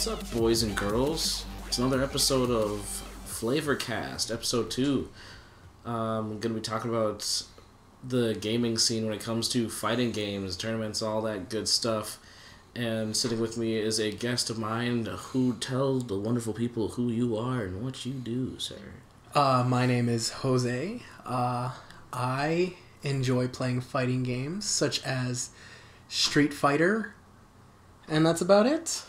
What's up, boys and girls? It's another episode of Flavorcast, episode 2. I'm going to be talking about the gaming scene when it comes to fighting games, tournaments, all that good stuff. And sitting with me is a guest of mine who tells the wonderful people who you are and what you do, sir. My name is José. I enjoy playing fighting games such as Street Fighter, and that's about it.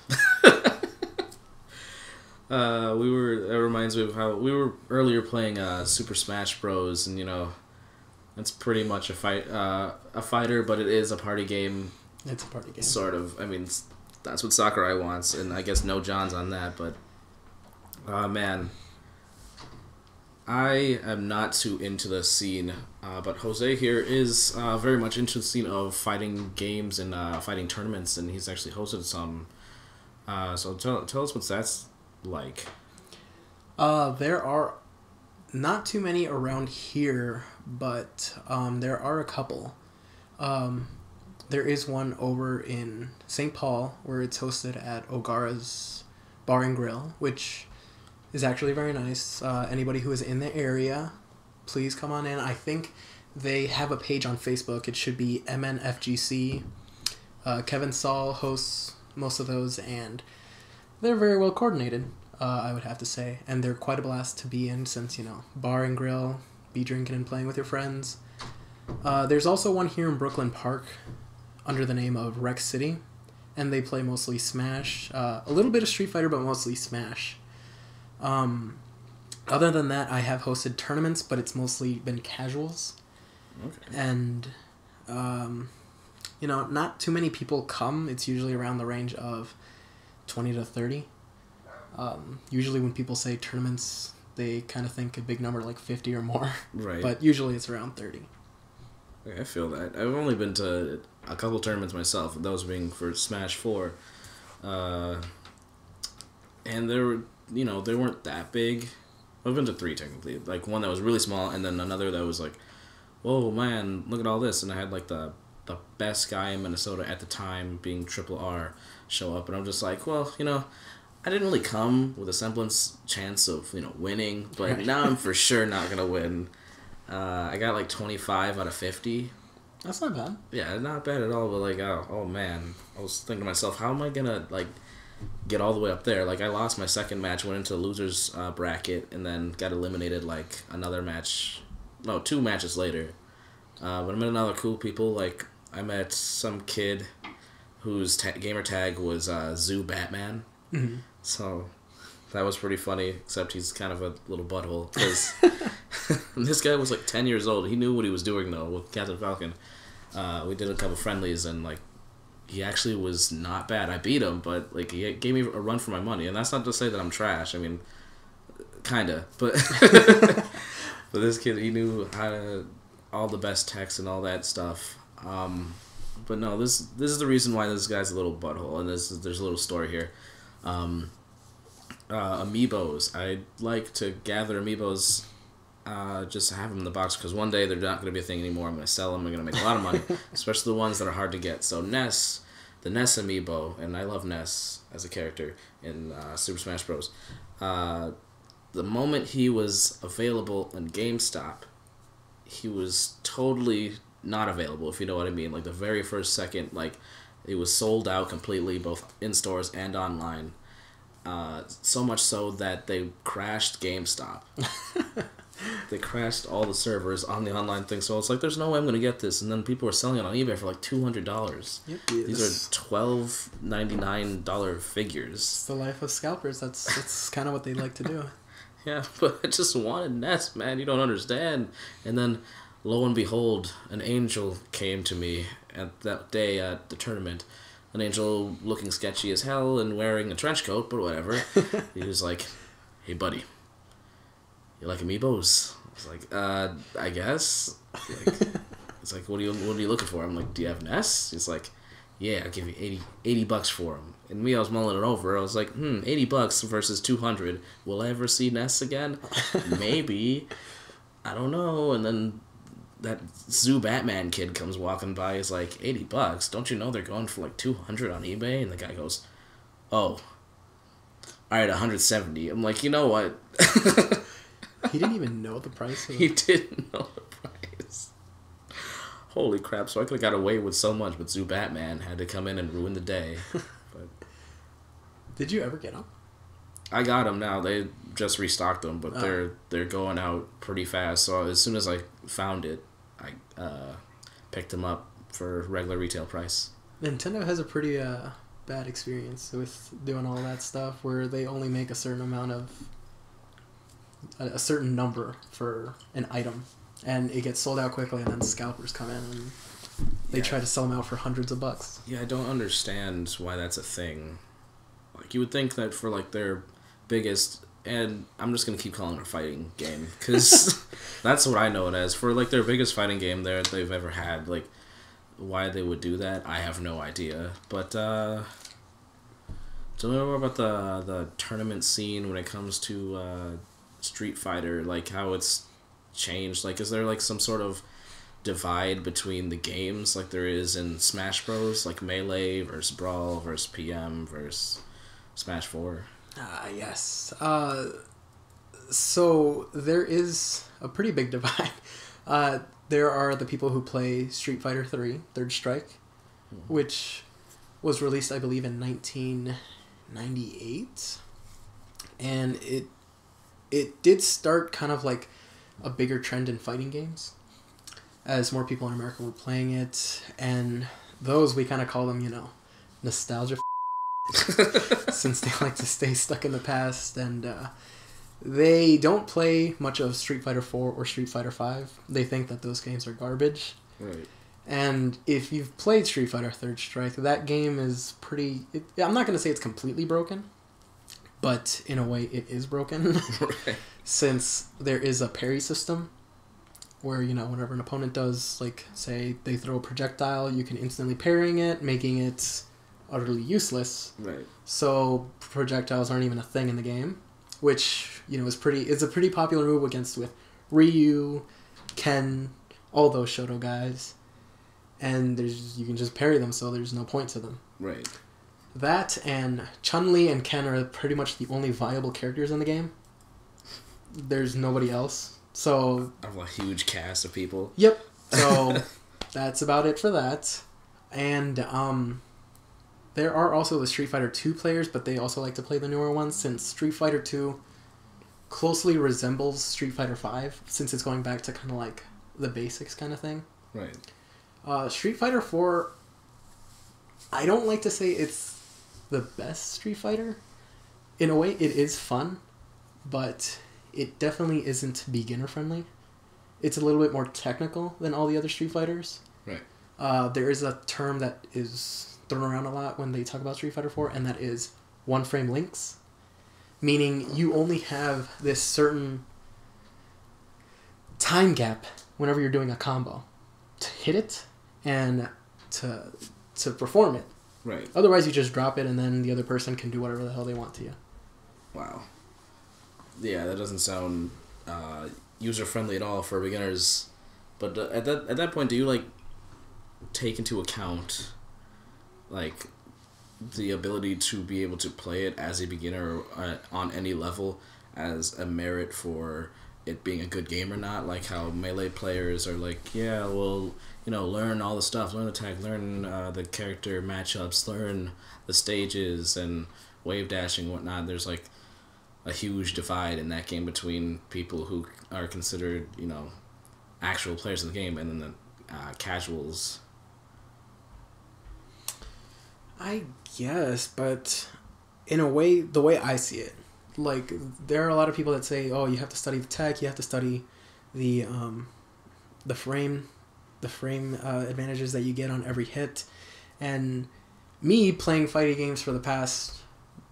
That reminds me of how we were earlier playing Super Smash Bros. And it's pretty much a fighter, but it is a party game. It's a party game. Sort of. I mean, that's what Sakurai wants, and I guess no John's on that, but man, I am not too into the scene, but Jose here is very much into the scene of fighting games and fighting tournaments, and he's actually hosted some. So tell us what that's like. There are not too many around here, but there are a couple. There is one over in St. Paul where it's hosted at Ogara's Bar and Grill, which is actually very nice. Anybody who is in the area, please come on in. I think they have a page on Facebook. It should be MNFGC. Kevin Saul hosts most of those, and they're very well coordinated, I would have to say. And they're quite a blast to be in since, bar and grill, be drinking and playing with your friends. There's also one here in Brooklyn Park under the name of Rec City, and they play mostly Smash. A little bit of Street Fighter, but mostly Smash. Other than that, I have hosted tournaments, but it's mostly been casuals. Okay. And, not too many people come. It's usually around the range of 20 to 30. Usually when people say tournaments, they kind of think a big number like 50 or more. Right. But usually it's around 30. I feel that. I've only been to a couple tournaments myself, those being for Smash 4. And they weren't that big. I've been to 3 technically. Like one that was really small, and then another that was like, whoa man, look at all this. And I had like the best guy in Minnesota at the time, being Triple R, show up, and I'm just like, well, I didn't really come with a semblance chance of winning, but Right. now I'm for sure not gonna win. I got like 25 out of 50. That's not bad. Yeah, not bad at all, but like, oh man, I was thinking to myself, how am I gonna like get all the way up there? Like, I lost my second match, went into the losers bracket, and then got eliminated like another match, no, 2 matches later. But I met another cool people. Like, I met some kid whose gamer tag was Zoo Batman. Mm-hmm. So that was pretty funny, except he's kind of a little butthole, because this guy was like 10 years old. He knew what he was doing, though, with Captain Falcon. We did a couple friendlies, and like, he actually was not bad. I beat him, but like, he gave me a run for my money, and that's not to say that I'm trash. I mean, kinda, but but this kid, he knew how to all the best techs and all that stuff. But no, this is the reason why this guy's a little butthole, and there's a little story here. Amiibos. I like to gather amiibos, just to have them in the box, because one day they're not going to be a thing anymore. I'm going to sell them. I'm going to make a lot of money, especially the ones that are hard to get. So Ness, the Ness amiibo, and I love Ness as a character in Super Smash Bros. The moment he was available in GameStop, he was totally not available, if you know what I mean. Like, the very first second, like, it was sold out completely, both in stores and online. So much so that they crashed GameStop. They crashed all the servers on the online thing, so it's like, there's no way I'm going to get this. And then people were selling it on eBay for like $200. Yep. These are $12.99 figures. It's the life of scalpers. That's kind of what they like to do. Yeah, but I just wanted Ness, man. You don't understand. And then, lo and behold, an angel came to me at that day at the tournament. An angel looking sketchy as hell and wearing a trench coat, but whatever. He was like, hey, buddy, you like amiibos? I was like, I guess. It's like, what are you looking for? I'm like, do you have Ness? He's like, yeah, I'll give you $80 for him. And me, I was mulling it over. I was like, $80 versus $200. Will I ever see Ness again? Maybe. I don't know. And then that Zoo Batman kid comes walking by. He's like, $80? Don't you know they're going for like $200 on eBay? And the guy goes, oh, all right, 170. I'm like, you know what? He didn't even know the price. He didn't know the price. Holy crap! So I could have got away with so much, but Batman had to come in and ruin the day. But did you ever get them? I got them now. They just restocked them, but they're going out pretty fast. So as soon as I found it, I picked them up for regular retail price. Nintendo has a pretty bad experience with doing all that stuff, where they only make a certain amount of a certain number for an item, and it gets sold out quickly, and then scalpers come in and they try to sell them out for hundreds of bucks. Yeah, I don't understand why that's a thing. Like, you would think that for like their biggest, and I'm just gonna keep calling it a fighting game because that's what I know it as, for like their biggest fighting game they've ever had. Like, why they would do that, I have no idea. But do you know more about the tournament scene when it comes to Street Fighter, like how it's changed? Like, is there like some sort of divide between the games like there is in Smash Bros, like Melee versus Brawl versus PM versus Smash 4? Yes. So there is a pretty big divide. There are the people who play Street Fighter 3 Third Strike, which was released, I believe, in 1998, and it did start kind of like a bigger trend in fighting games, as more people in America were playing it, and those, we kind of call them, nostalgia since they like to stay stuck in the past, and they don't play much of Street Fighter 4 or Street Fighter 5. They think that those games are garbage. Right. And if you've played Street Fighter Third Strike, that game is pretty... I'm not going to say it's completely broken, but in a way it is broken. Right. Since there is a parry system where, whenever an opponent does, like, say, they throw a projectile, you can instantly parrying it, making it utterly useless. Right. So projectiles aren't even a thing in the game, which, is a pretty popular move with Ryu, Ken, all those Shoto guys. And you can just parry them, so there's no point to them. Right. That and Chun-Li and Ken are pretty much the only viable characters in the game. There's nobody else. So... I have a huge cast of people. Yep. So that's about it for that. And there are also the Street Fighter 2 players, but they also like to play the newer ones, since Street Fighter 2 closely resembles Street Fighter 5, since it's going back to kind of like the basics kind of thing. Right. Street Fighter 4, I don't like to say it's the best Street Fighter. In a way, it is fun, but it definitely isn't beginner-friendly. It's a little bit more technical than all the other Street Fighters. Right. There is a term that is thrown around a lot when they talk about Street Fighter 4, and that is one-frame links. Meaning you only have this certain time gap whenever you're doing a combo to hit it and to perform it. Right. Otherwise, you just drop it, and then the other person can do whatever the hell they want to you. Wow. Yeah, that doesn't sound user-friendly at all for beginners. But at that point, do you, like, take into account, like, the ability to be able to play it as a beginner on any level as a merit for it being a good game or not? Like how Melee players are like, yeah, well, learn all the stuff, learn attack, learn the character matchups, learn the stages and wave dashing and whatnot. There's like a huge divide in that game between people who are considered, actual players in the game and then the casuals. I guess, but in a way, the way I see it, like, there are a lot of people that say, oh, you have to study the tech, you have to study the frame advantages that you get on every hit. And me playing fighting games for the past,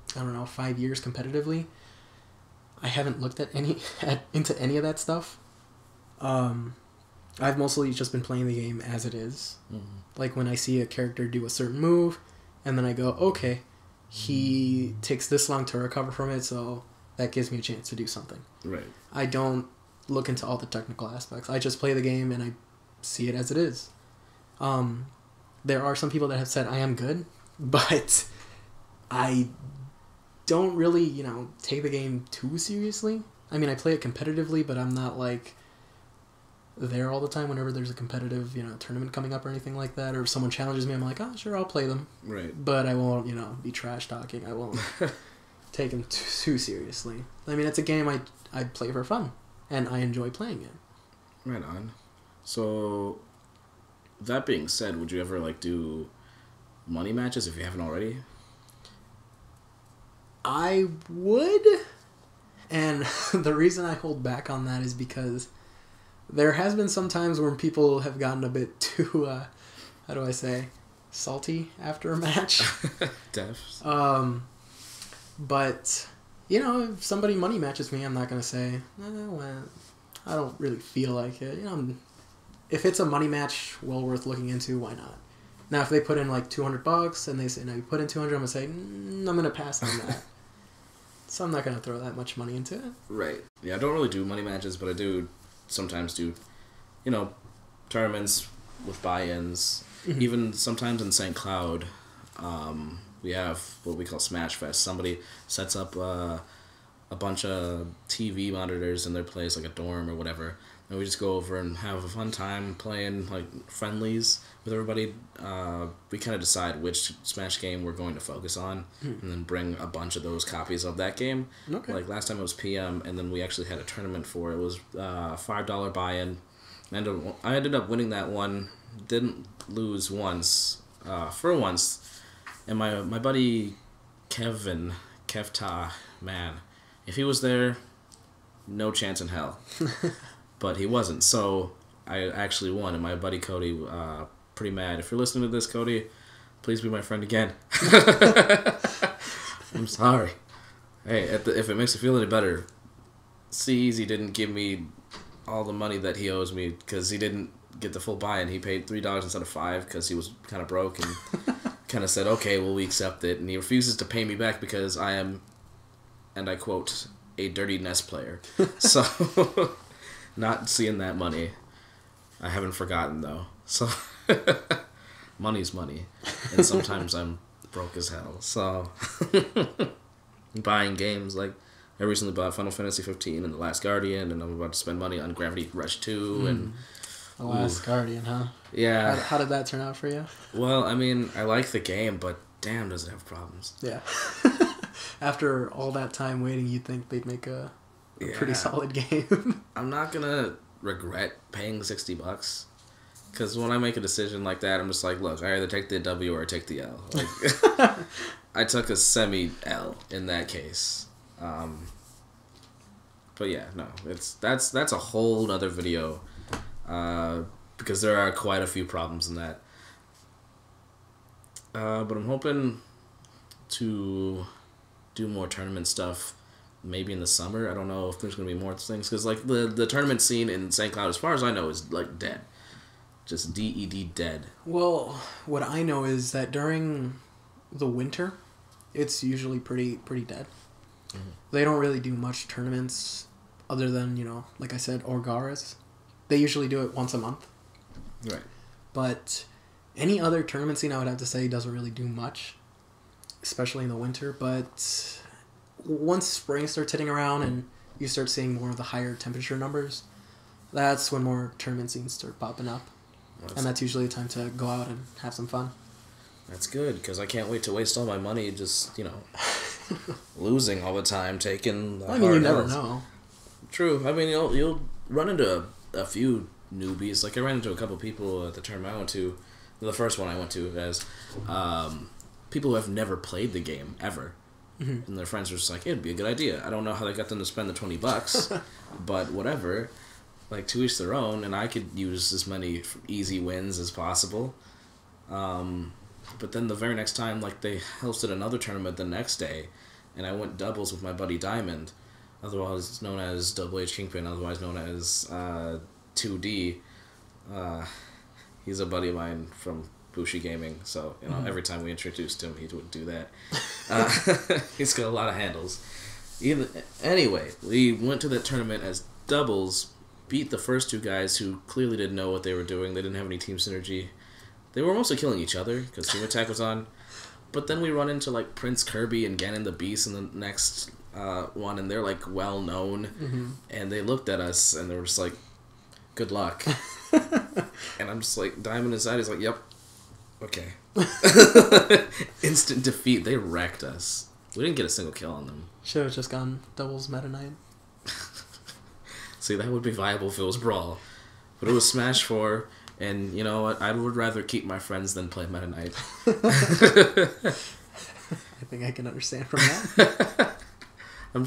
5 years competitively, I haven't looked at into any of that stuff. I've mostly just been playing the game as it is. Mm-hmm. Like when I see a character do a certain move, and then I go, okay, he takes this long to recover from it, so that gives me a chance to do something. Right. I don't look into all the technical aspects. I just play the game and I see it as it is. There are some people that have said I am good, but I don't really, take the game too seriously. I mean, I play it competitively, but I'm not, like, there all the time whenever there's a competitive, tournament coming up or anything like that. Or if someone challenges me, I'm like, oh, sure, I'll play them. Right. But I won't, be trash talking. I won't take them too seriously. I mean, it's a game I play for fun, and I enjoy playing it. Right on. So, that being said, would you ever, like, do money matches if you haven't already? I would, and the reason I hold back on that is because there has been some times when people have gotten a bit too, how do I say, salty after a match. Defs. But, if somebody money matches me, I'm not going to say, well, I don't really feel like it. If it's a money match well worth looking into, why not? Now, if they put in like $200 and they say, no, you put in $200, I'm going to say, I'm going to pass on that. So I'm not going to throw that much money into it. Right. Yeah, I don't really do money matches, but I do sometimes do, tournaments with buy-ins. Mm-hmm. Even sometimes in St. Cloud, we have what we call Smash Fest. Somebody sets up a bunch of TV monitors in their place, like a dorm or whatever, and we just go over and have a fun time playing like friendlies with everybody. We kind of decide which Smash game we're going to focus on, and then bring a bunch of those copies of that game. Okay. Like last time it was PM, and then we actually had a tournament for it. It was $5 buy-in. I ended up winning that one. Didn't lose once. For once, and my buddy Kevta, man, if he was there, no chance in hell. But he wasn't, so I actually won, and my buddy Cody, pretty mad. If you're listening to this, Cody, please be my friend again. I'm sorry. Hey, if it makes you feel any better, C-Easy didn't give me all the money that he owes me, because he didn't get the full buy-in. He paid $3 instead of $5 because he was kind of broke, and kind of said, okay, well, we accept it, and he refuses to pay me back because I am, and I quote, a dirty NES player. So... Not seeing that money. I haven't forgotten, though. So, money's money. And sometimes I'm broke as hell. So, buying games, like, I recently bought Final Fantasy 15 and The Last Guardian, and I'm about to spend money on Gravity Rush 2, and... The Last Guardian, huh? Yeah. How did that turn out for you? Well, I mean, I like the game, but damn does it have problems. Yeah. After all that time waiting, you'd think they'd make a pretty solid game. I'm not gonna regret paying $60, because when I make a decision like that, I'm just like, look, I either take the W or I take the L. Like, I took a semi-L in that case. But yeah, no, that's a whole other video, because there are quite a few problems in that. But I'm hoping to do more tournament stuff. Maybe in the summer. I don't know if there's going to be more things. Because, like, the tournament scene in St. Cloud, as far as I know, is, like, dead. Just DED dead. Well, what I know is that during the winter, it's usually pretty dead. Mm-hmm. They don't really do much tournaments other than, like I said, Orgaras. They usually do it once a month. Right. But any other tournament scene, I would have to say, doesn't really do much. Especially in the winter, but... Once spring starts hitting around and you start seeing more of the higher temperature numbers, that's when more tournament scenes start popping up. And that's usually the time to go out and have some fun. That's good, because I can't wait to waste all my money just, losing all the time, taking the you never know. True. I mean, you'll run into a few newbies. Like, I ran into a couple people at the tournament I went to. The first one I went to as people who have never played the game, ever. Mm-hmm. And their friends were just like, it'd be a good idea. I don't know how they got them to spend the $20, but whatever. Like, to each their own, and I could use as many easy wins as possible. But then the very next time, like, they hosted another tournament the next day, and I went doubles with my buddy Diamond, otherwise known as Double H Kingpin, otherwise known as 2D. He's a buddy of mine from BushiGaming, so every time we introduced him, he would do that. He's got a lot of handles. Anyway, we went to that tournament as doubles, beat the first two guys who clearly didn't know what they were doing. They didn't have any team synergy. They were mostly killing each other because Team Attack was on. But then we run into like Prince Kirby and Ganon the Beast in the next one, and they're like well known, and they looked at us and they were just like, "Good luck." And I'm just like, Diamond inside is like, "Yep, okay." Instant defeat. They wrecked us. We didn't get a single kill on them. Should have just gone doubles Meta Knight. See, that would be viable if it was Brawl, but it was Smash 4. And you know what? I would rather keep my friends than play Meta Knight. I think I can understand from that. I'm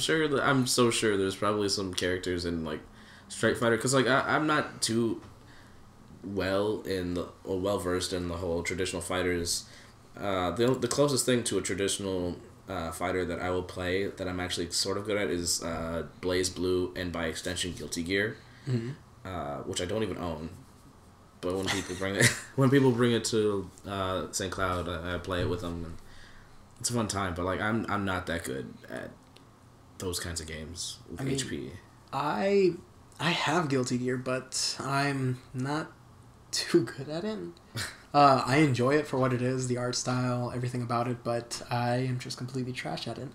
so sure there's probably some characters in like Street Fighter, because like I'm not too well versed in the whole traditional fighters. The closest thing to a traditional fighter that I will play that I'm actually sort of good at is Blaze Blue, and by extension Guilty Gear, which I don't even own. But when people bring it to St. Cloud, I play it with them, and it's a fun time. But like I'm not that good at those kinds of games with HP. I have Guilty Gear, but I'm not too good at it. I enjoy it for what it is, the art style, everything about it, but I am just completely trash at it.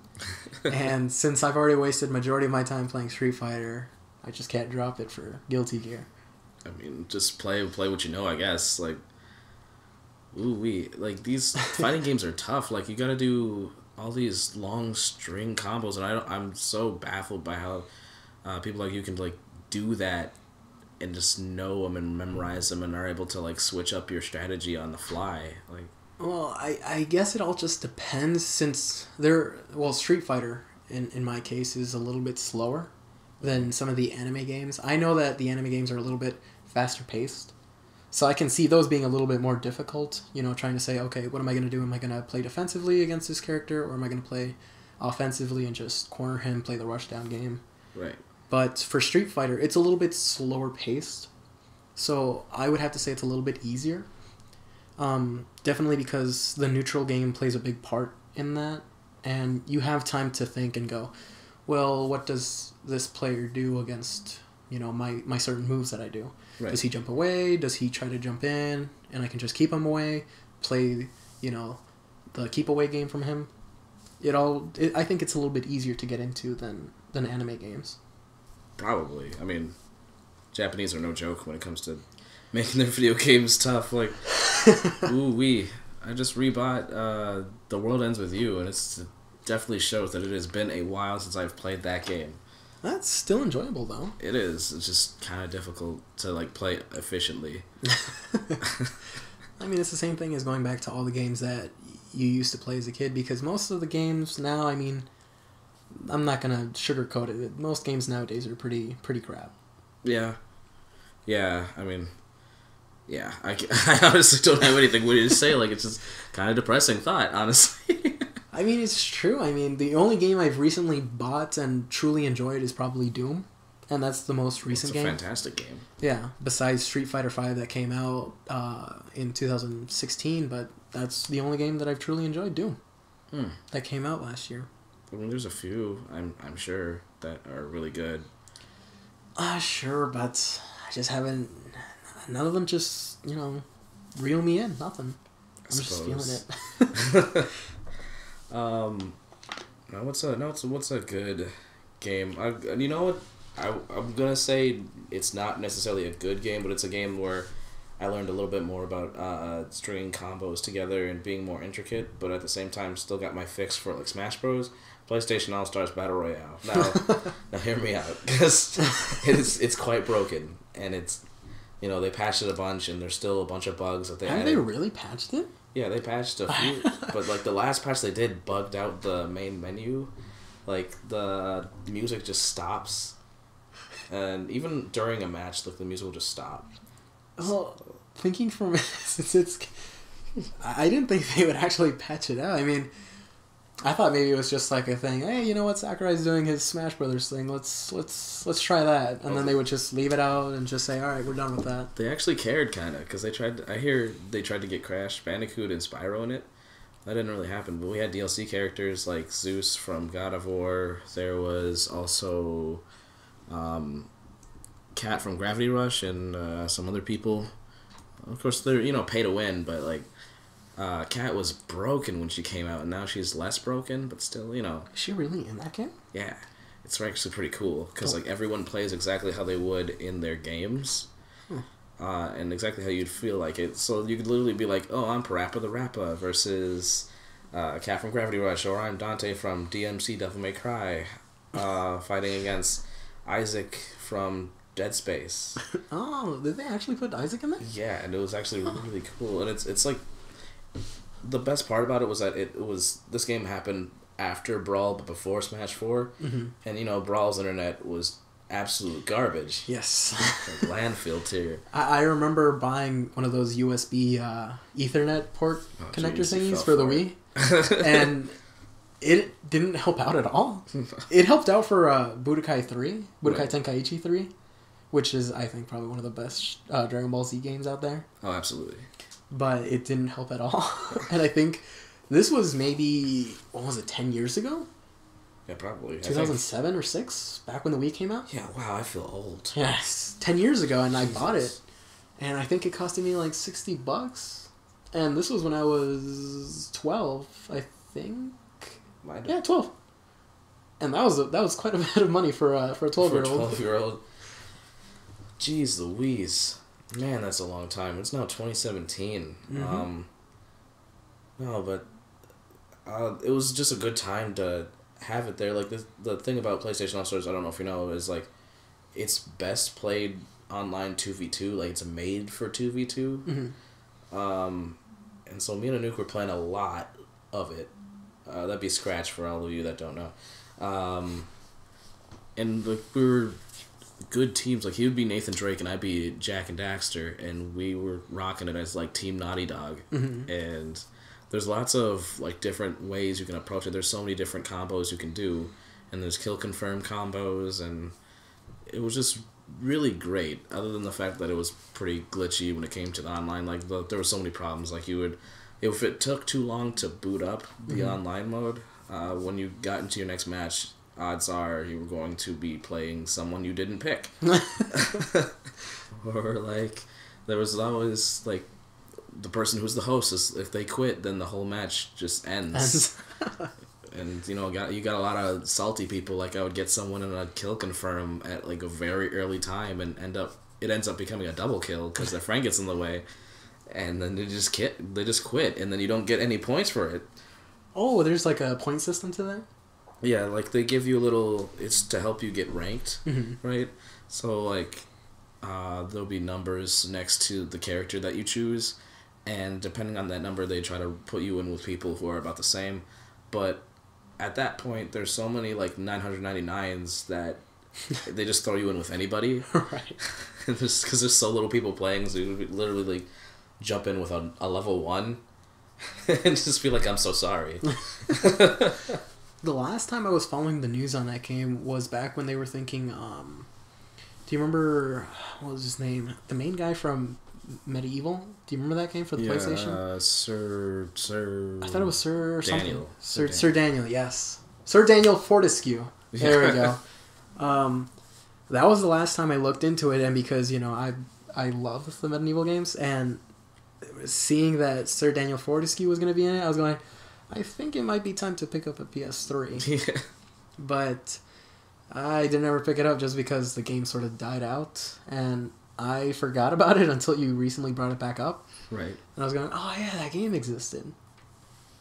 And since I've already wasted majority of my time playing Street Fighter, I just can't drop it for Guilty Gear. I mean, just play what you know, I guess. Like, like these fighting games are tough. Like, you gotta do all these long string combos, and I'm so baffled by how people like you can like do that and just know them and memorize them and are able to like switch up your strategy on the fly. Like, well, I guess it all just depends, since Street Fighter in my case is a little bit slower than some of the anime games. I know that the anime games are a little bit faster paced, so I can see those being a little bit more difficult, trying to say, okay, what am I going to do? Am I going to play defensively against this character, or am I going to play offensively and just corner him, play the rushdown game? Right. But for Street Fighter, it's a little bit slower paced, so I would have to say it's a little bit easier. Definitely because the neutral game plays a big part in that, and you have time to think and go, well, what does this player do against my certain moves that I do? Right. Does he jump away? Does he try to jump in? And I can just keep him away, play, the keep away game from him. I think it's a little bit easier to get into than anime games. Probably. I mean, Japanese are no joke when it comes to making their video games tough. Like, I just rebought The World Ends With You, and it definitely shows that it has been a while since I've played that game. That's still enjoyable, though. It is. It's just kind of difficult to like play efficiently. I mean, it's the same thing as going back to all the games that you used to play as a kid, because most of the games now, I mean, I'm not going to sugarcoat it. Most games nowadays are pretty crap. Yeah. Yeah, I mean, yeah. I honestly don't have anything witty to say. Like, it's just kind of depressing thought, honestly. I mean, it's true. I mean, the only game I've recently bought and truly enjoyed is probably Doom, and that's the most recent game. It's a fantastic game. Yeah, besides Street Fighter V that came out in 2016, but that's the only game that I've truly enjoyed, Doom. That came out last year. I mean, there's a few, I'm sure, that are really good. Sure, but I just haven't... None of them just, reel me in. Nothing. I'm just feeling it. What's a good game? You know what? I'm gonna say it's not necessarily a good game, but it's a game where I learned a little bit more about stringing combos together and being more intricate, but at the same time still got my fix for like Smash Bros. PlayStation All-Stars Battle Royale. Now hear me out, because it's quite broken, and it's they patched it a bunch, and there's still a bunch of bugs that they added. Have they really patched it? Yeah, they patched a few, but like the last patch they did bugged out the main menu. Like the music just stops, and even during a match, like the music will just stop. Well, thinking from since I didn't think they would actually patch it out. I mean, I thought maybe it was just like a thing. Hey, you know what? Sakurai's doing his Smash Brothers thing. Let's try that. And then they would just leave it out and just say, all right, we're done with that. They actually cared, kind of, because I hear they tried to get Crash Bandicoot and Spyro in it. That didn't really happen, but we had DLC characters like Zeus from God of War. There was also Cat from Gravity Rush and some other people. Of course, they're pay to win, but like Kat was broken when she came out, and now she's less broken, but still, Is she really in that game? Yeah. It's actually pretty cool, because like everyone plays exactly how they would in their games, and exactly how you'd feel like it. So you could literally be like, oh, I'm Parappa the Rappa versus Cat from Gravity Rush, or I'm Dante from DMC Devil May Cry, fighting against Isaac from Dead Space. Oh, did they actually put Isaac in there? Yeah, and it was actually really cool, and it's like the best part about it was that this game happened after Brawl but before Smash 4, and Brawl's internet was absolute garbage. Yes. Like landfill tier. I remember buying one of those USB Ethernet port connector thingies for the Wii, and it didn't help out at all. It helped out for Budokai Tenkaichi 3, which is, I think, probably one of the best Dragon Ball Z games out there. Oh, absolutely. But it didn't help at all. And I think this was maybe, 10 years ago? Yeah, probably. 2007 or 6, back when the Wii came out? Yeah, wow, I feel old. Yes, 10 years ago, and I bought it. And I think it costed me like $60. And this was when I was 12, I think. Yeah, 12. And that was quite a bit of money for a 12-year-old. For a 12-year-old. Jeez Louise. Man, that's a long time. It's now 2017. No, but it was just a good time to have it there. Like, the thing about PlayStation All-Stars, I don't know if you know, is like it's best played online 2v2. Like, it's made for 2v2. And so me and Anouk were playing a lot of it. That'd be Scratch for all of you that don't know. And like, we were good teams. Like, he would be Nathan Drake and I'd be Jack and Daxter, and we were rocking it as like Team Naughty Dog. And there's lots of like different ways you can approach it. There's so many different combos you can do, and there's kill confirm combos, and it was just really great. Other than the fact that it was pretty glitchy when it came to the online, like there were so many problems. Like if it took too long to boot up the online mode, when you got into your next match, odds are you were going to be playing someone you didn't pick. Or like there was always like the person who's the host, if they quit, then the whole match just ends. And you got a lot of salty people. Like, I would get someone in a kill confirm at like a very early time, and it ends up becoming a double kill because their friend gets in the way, and then they just quit, and then you don't get any points for it. Oh, there's like a point system to that? Yeah, like they give you a little. It's to help you get ranked, right? So like, there'll be numbers next to the character that you choose, and depending on that number, they try to put you in with people who are about the same. But at that point, there's so many like 999s that they just throw you in with anybody, right? Because there's so little people playing, so you would literally like jump in with a level 1 and just be like, I'm so sorry. The last time I was following the news on that game was back when they were thinking, do you remember, what was his name? The main guy from Medieval? Do you remember that game for the PlayStation? Sir... I thought it was Sir Daniel. Something. Sir Daniel, yes. Sir Daniel Fortescue. There we go. That was the last time I looked into it, and because, I love the Medieval games, and seeing that Sir Daniel Fortescue was going to be in it, I was going, I think it might be time to pick up a PS3. Yeah. But I didn't ever pick it up just because the game sort of died out, and I forgot about it until you recently brought it back up. Right. And I was going, oh yeah, that game existed.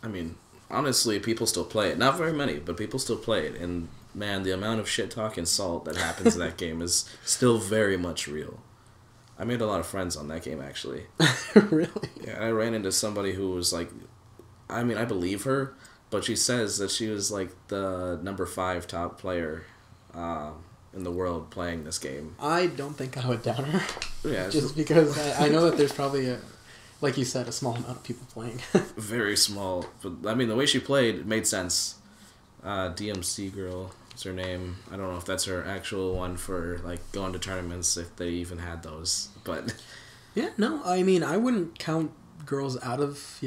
I mean, honestly, people still play it. Not very many, but people still play it. And man, the amount of shit talk and salt that happens in that game is still very much real. I made a lot of friends on that game, actually. Really? Yeah, I ran into somebody who was like, I mean, I believe her, but she says that she was like the number 5 top player in the world playing this game. I don't think I would doubt her. Yeah. Just because I know that there's probably, like you said, a small amount of people playing. Very small. But, I mean, the way she played made sense. DMC girl is her name. I don't know if that's her actual one for like going to tournaments, if they even had those. But yeah, no, I mean, I wouldn't count girls out of,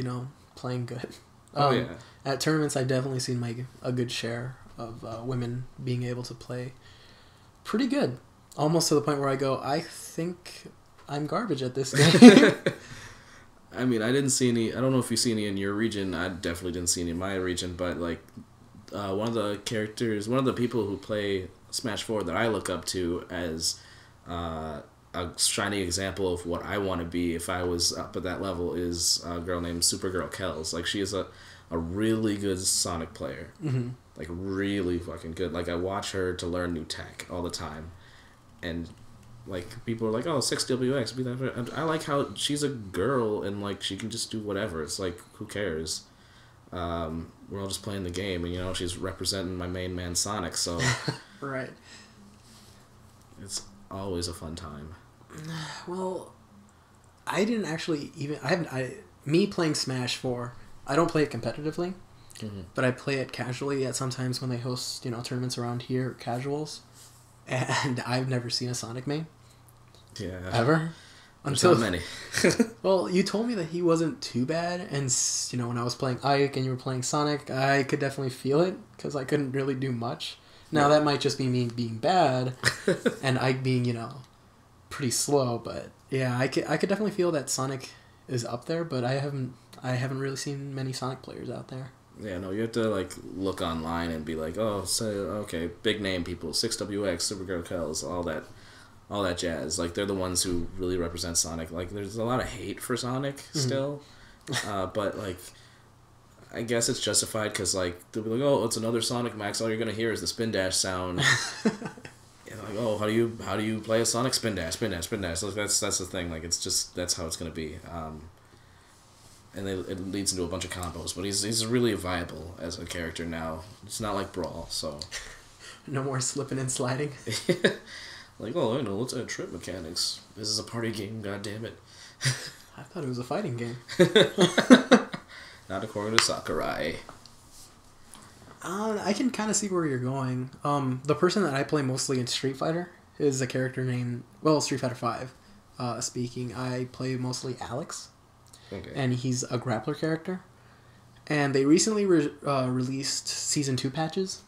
playing good. Yeah. At tournaments, I've definitely seen a good share of women being able to play pretty good. Almost to the point where I go, I think I'm garbage at this game. I mean, I didn't see any. I don't know if you see any in your region. I definitely didn't see any in my region. But like, one of the people who play Smash 4 that I look up to as a shining example of what I want to be if I was up at that level is a girl named Supergirl Kells. Like, she is a really good Sonic player. Mm-hmm. Like, really fucking good. Like, I watch her to learn new tech all the time. And, like, people are like, oh, 6WX, be that. I like how she's a girl and, like, she can just do whatever. It's like, who cares? We're all just playing the game, and, you know, she's representing my main man Sonic, so... Right. It's always a fun time. Well, I didn't actually even... me playing Smash 4, I don't play it competitively, but I play it casually at sometimes when they host, you know, tournaments around here, casuals, and I've never seen a Sonic main. Yeah. Ever. There's not many. Well, you told me that he wasn't too bad, and, you know, when I was playing Ike and you were playing Sonic, I could definitely feel it, because I couldn't really do much. Now, that might just be me being bad, and Ike being, you know, pretty slow, but, yeah, I could definitely feel that Sonic is up there, but I haven't really seen many Sonic players out there. Yeah, no, you have to, like, look online and be like, oh, so, okay, big name people, 6WX, Supergirl Kells, all that jazz. Like, they're the ones who really represent Sonic. Like, there's a lot of hate for Sonic still, but, like, I guess it's justified because, like, they'll be like, oh, it's another Sonic Max, all you're gonna hear is the spin dash sound. And like, oh, how do you play a Sonic spin dash? Like, that's the thing. Like, it's just, that's how it's gonna be. And it leads into a bunch of combos, but he's really viable as a character now. It's not like Brawl, so... No more slipping and sliding? Like, oh, I know, let's add trip mechanics. This is a party game, goddammit. I thought it was a fighting game. Not according to Sakurai. I can kind of see where you're going. The person that I play mostly in Street Fighter is a character named... Well, Street Fighter 5. Speaking, I play mostly Alex. Okay. And he's a grappler character. And they recently released Season 2 patches.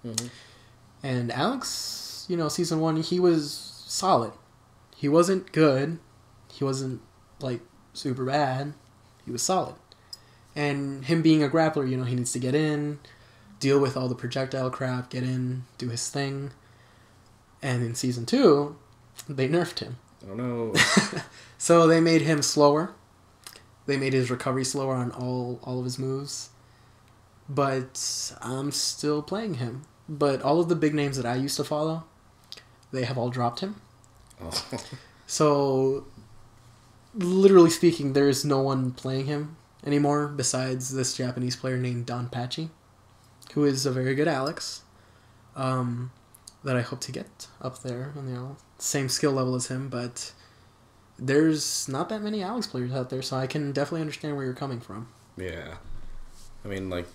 Mm-hmm. And Alex, you know, Season 1, he was solid. He wasn't good. He wasn't, like, super bad. He was solid. And him being a grappler, you know, he needs to get in, deal with all the projectile crap, get in, do his thing. And in Season 2, they nerfed him. Oh, no. So they made him slower. They made his recovery slower on all of his moves. But I'm still playing him. But all of the big names that I used to follow, they have all dropped him. Oh. So, literally speaking, there is no one playing him anymore besides this Japanese player named Don Pachi, who is a very good Alex, that I hope to get up there, you know, same skill level as him, but there's not that many Alex players out there, so I can definitely understand where you're coming from. Yeah. I mean, like,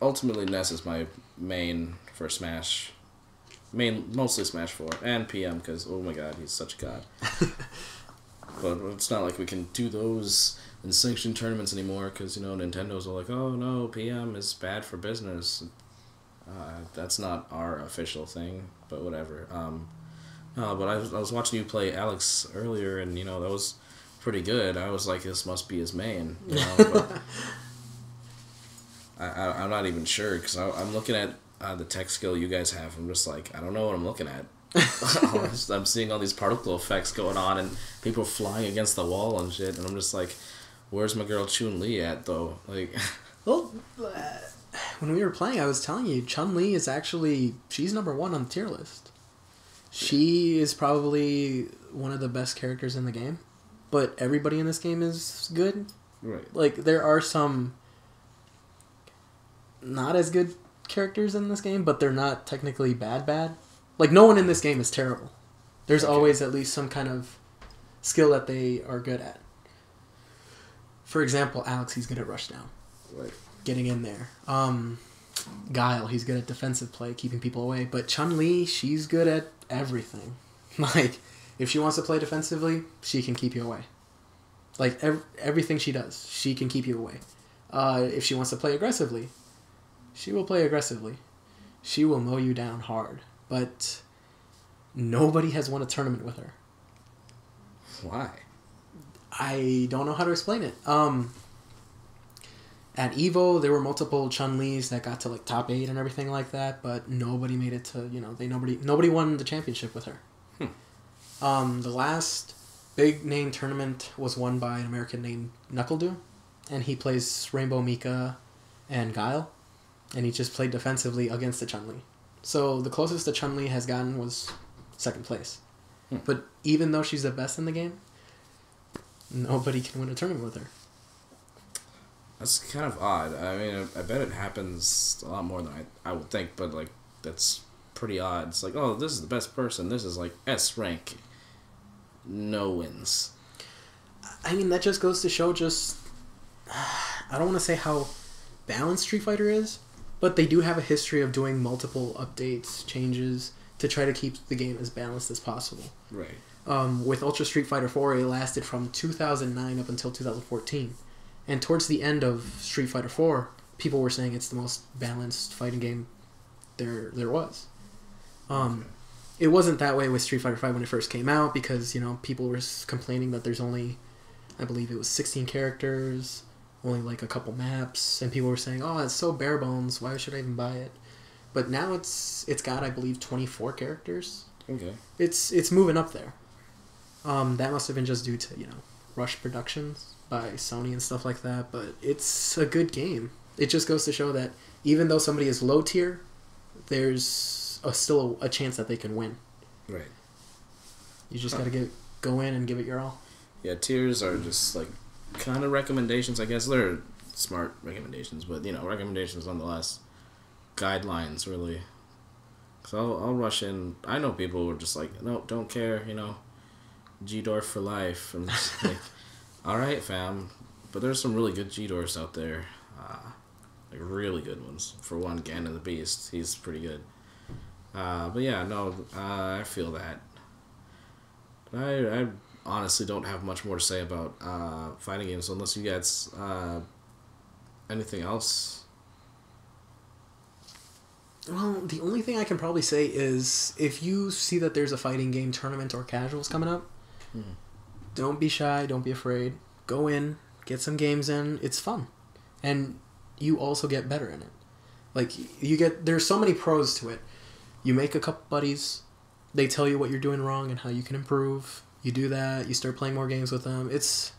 ultimately Ness is my main for Smash. Mostly Smash 4 and PM, because, oh my god, he's such a god. But it's not like we can do those in sanctioned tournaments anymore, because, you know, Nintendo's all like, oh no, PM is bad for business. That's not our official thing, but whatever. But I was watching you play Alex earlier, and, you know, that was pretty good. I was like, this must be his main, you know, but I'm not even sure, because I'm looking at the tech skill you guys have. I'm just like, I don't know what I'm looking at. I'm seeing all these particle effects going on, and people flying against the wall and shit, and I'm just like, where's my girl Chun-Li at, though? Like, well, when we were playing, I was telling you, Chun-Li is actually, she's number 1 on the tier list. She is probably one of the best characters in the game, but everybody in this game is good. Right. Like, there are some not as good characters in this game, but they're not technically bad. Like, no one in this game is terrible. There's always at least some kind of skill that they are good at. For example, Alex, he's good at rushdown. Right. Getting in there. Guile, he's good at defensive play, keeping people away. But Chun-Li, she's good at everything. Like, if she wants to play defensively, she can keep you away. Like, everything she does, she can keep you away. If she wants to play aggressively, she will play aggressively. She will mow you down hard. But nobody has won a tournament with her. Why? I don't know how to explain it. At Evo, there were multiple Chun-Lis that got to like top 8 and everything like that, but nobody made it to, you know, nobody won the championship with her. The last big name tournament was won by an American named Knuckledew, and he plays Rainbow Mika and Guile, and he just played defensively against the Chun-Li. So the closest the Chun-Li has gotten was second place. But even though she's the best in the game, nobody can win a tournament with her. That's kind of odd. I mean, I bet it happens a lot more than I would think, but, like, that's pretty odd. It's like, oh, this is the best person. This is, like, S rank. No wins. I mean, that just goes to show just... I don't want to say how balanced Street Fighter is, but they do have a history of doing multiple updates, changes, to try to keep the game as balanced as possible. Right. With Ultra Street Fighter 4, it lasted from 2009 up until 2014. And towards the end of Street Fighter 4, people were saying it's the most balanced fighting game there was. It wasn't that way with Street Fighter 5 when it first came out because, you know, people were complaining that there's only, I believe it was 16 characters, only like a couple maps, and people were saying, oh, it's so bare bones, why should I even buy it? But now it's got, I believe, 24 characters. Okay. It's moving up there. That must have been just due to, you know, rush productions by Sony and stuff like that, but it's a good game. It just goes to show that even though somebody is low tier, there's still a chance that they can win. Right. You just gotta go in and give it your all. Yeah, tiers are just like kind of recommendations, I guess. They're smart recommendations, but, you know, recommendations nonetheless. Guidelines, really. So I'll rush in. I know people who are just like, no, don't care, you know, G-Dorf for life. I'm just like, all right, fam. But there's some really good G-Dors out there. Like, really good ones. For one, Ganon the Beast. He's pretty good. But yeah, no, I feel that. I honestly don't have much more to say about fighting games, so unless you guys anything else. Well, the only thing I can probably say is if you see that there's a fighting game tournament or casuals coming up, don't be shy, don't be afraid. Go in, get some games in. It's fun. And you also get better in it. Like, there's so many pros to it. You make a couple buddies, they tell you what you're doing wrong and how you can improve. You do that, you start playing more games with them. It's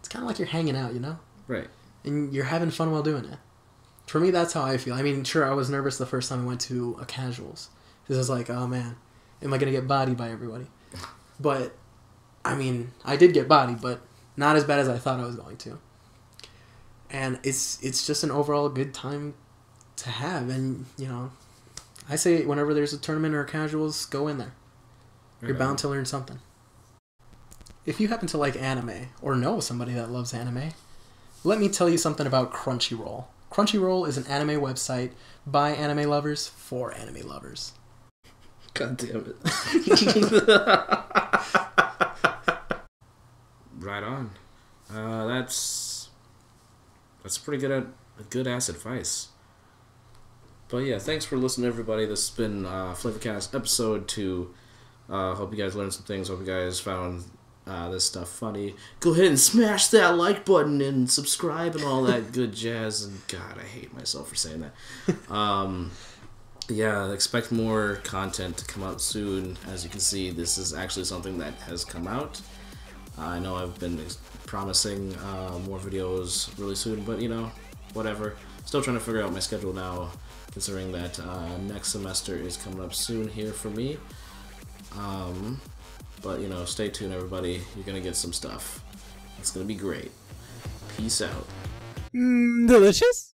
kind of like you're hanging out, you know? Right. And you're having fun while doing it. For me, that's how I feel. I mean, sure, I was nervous the first time I went to a casuals. Because I was like, oh man, am I going to get bodied by everybody? But, I mean, I did get bodied, but not as bad as I thought I was going to. And it's just an overall good time to have. And, you know, I say whenever there's a tournament or a casuals, go in there. You're bound to learn something. If you happen to like anime, or know somebody that loves anime, let me tell you something about Crunchyroll. Crunchyroll is an anime website by anime lovers for anime lovers. God damn it. Right on. That's pretty good ass advice. But yeah, thanks for listening, everybody. This has been Flavorcast episode 2. Hope you guys learned some things. Hope you guys found this stuff funny. Go ahead and smash that like button and subscribe and all that good jazz. And God, I hate myself for saying that. Yeah, expect more content to come out soon. As you can see, this is actually something that has come out. I know I've been promising more videos really soon, but, you know, whatever. Still trying to figure out my schedule now, considering that next semester is coming up soon here for me. But, you know, stay tuned, everybody. You're going to get some stuff. It's going to be great. Peace out. Delicious?